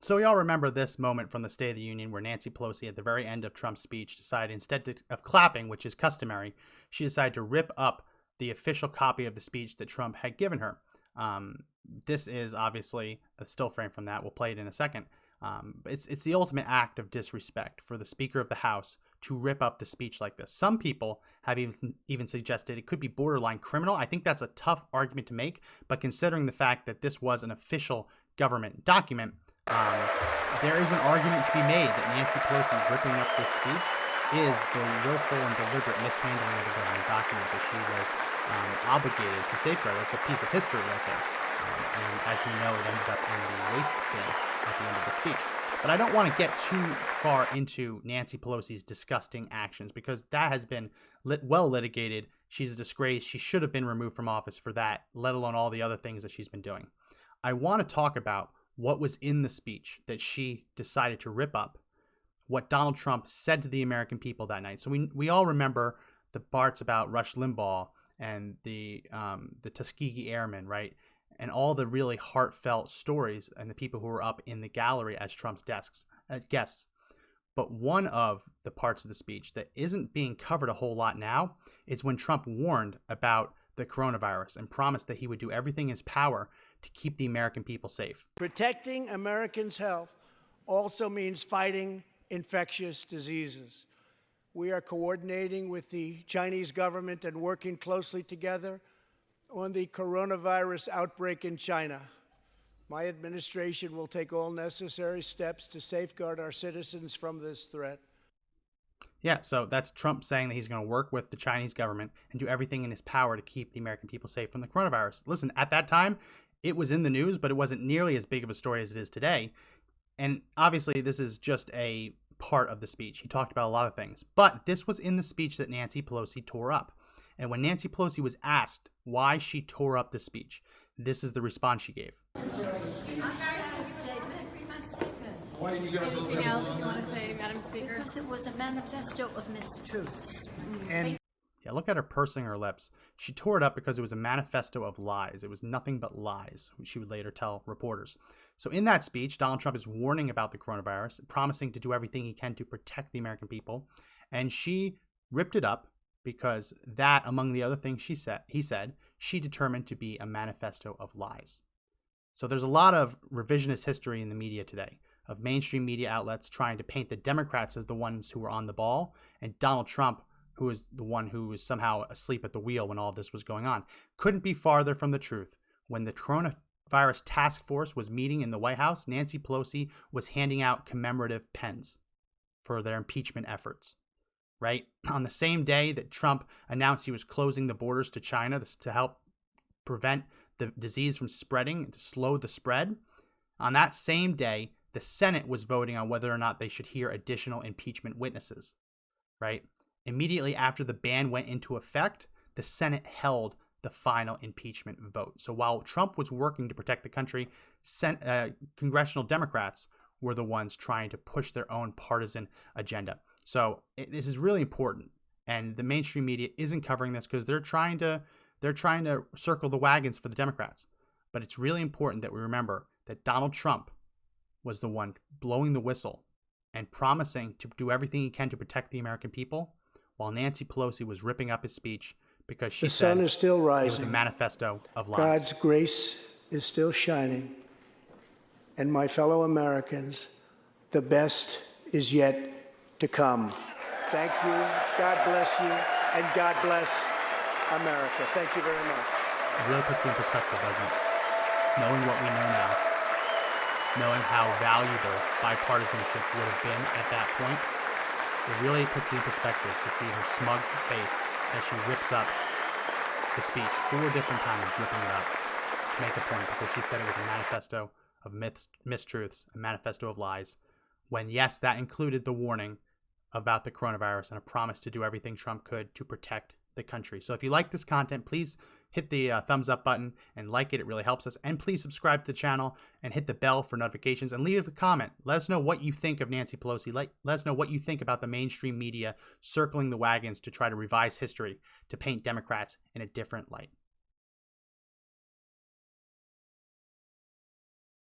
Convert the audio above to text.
So we all remember this moment from the State of the Union where Nancy Pelosi, at the very end of Trump's speech, decided of clapping, which is customary, she decided to rip up the official copy of the speech that Trump had given her. This is obviously a still frame from that. We'll play it in a second. It's the ultimate act of disrespect for the Speaker of the House to rip up the speech like this. Some people have even suggested it could be borderline criminal. I think that's a tough argument to make, but considering the fact that this was an official government document, there is an argument to be made that Nancy Pelosi ripping up this speech is the willful and deliberate mishandling of a government document that she was obligated to safeguard. That's a piece of history right there. And as we know, it ended up in the waste bin at the end of the speech. But I don't want to get too far into Nancy Pelosi's disgusting actions because that has been well litigated. She's a disgrace. She should have been removed from office for that, let alone all the other things that she's been doing. I want to talk about what was in the speech that she decided to rip up, what Donald Trump said to the American people that night. So we all remember the parts about Rush Limbaugh and the Tuskegee Airmen, right? And all the really heartfelt stories and the people who were up in the gallery as Trump's guests. But one of the parts of the speech that isn't being covered a whole lot now is when Trump warned about the coronavirus and promised that he would do everything in his power to keep the American people safe. Protecting Americans' health also means fighting infectious diseases. We are coordinating with the Chinese government and working closely together on the coronavirus outbreak in China. My administration will take all necessary steps to safeguard our citizens from this threat. Yeah, so that's Trump saying that he's going to work with the Chinese government and do everything in his power to keep the American people safe from the coronavirus. Listen, at that time, it was in the news, but it wasn't nearly as big of a story as it is today. And obviously, this is just a part of the speech. He talked about a lot of things. But this was in the speech that Nancy Pelosi tore up. And when Nancy Pelosi was asked why she tore up the speech, this is the response she gave. Anything else you want to say, Madam Speaker? Because it was a manifesto of mistruths. And Yeah, look at her pursing her lips. She tore it up because it was a manifesto of lies. It was nothing but lies, she would later tell reporters. So in that speech, Donald Trump is warning about the coronavirus, promising to do everything he can to protect the American people. And she ripped it up because that, among the other things he said, she determined to be a manifesto of lies. So there's a lot of revisionist history in the media today, of mainstream media outlets trying to paint the Democrats as the ones who were on the ball, and Donald Trump, who is the one who was somehow asleep at the wheel when all this was going on. Couldn't be farther from the truth. When the coronavirus task force was meeting in the White House, Nancy Pelosi was handing out commemorative pens for their impeachment efforts, right? On the same day that Trump announced he was closing the borders to China to help prevent the disease from spreading, to slow the spread, on that same day, the Senate was voting on whether or not they should hear additional impeachment witnesses, right? Immediately after the ban went into effect, the Senate held the final impeachment vote. So while Trump was working to protect the country, congressional Democrats were the ones trying to push their own partisan agenda. So this is really important, and the mainstream media isn't covering this because they're trying to circle the wagons for the Democrats. But it's really important that we remember that Donald Trump was the one blowing the whistle and promising to do everything he can to protect the American people, while Nancy Pelosi was ripping up his speech because she said the sun is still rising. It was a manifesto of lies. God's grace is still shining. And my fellow Americans, the best is yet to come. Thank you. God bless you. And God bless America. Thank you very much. It really puts it in perspective, doesn't it? Knowing what we know now, knowing how valuable bipartisanship would have been at that point, it really puts it in perspective to see her smug face as she rips up the speech 4 different times, ripping it up to make a point, because she said it was a manifesto of mistruths, a manifesto of lies, when yes, that included the warning about the coronavirus and a promise to do everything Trump could to protect the country. So if you like this content, please hit the thumbs up button and like it. It really helps us. And please subscribe to the channel and hit the bell for notifications and leave a comment. Let us know what you think of Nancy Pelosi. Let us know what you think about the mainstream media circling the wagons to try to revise history to paint Democrats in a different light.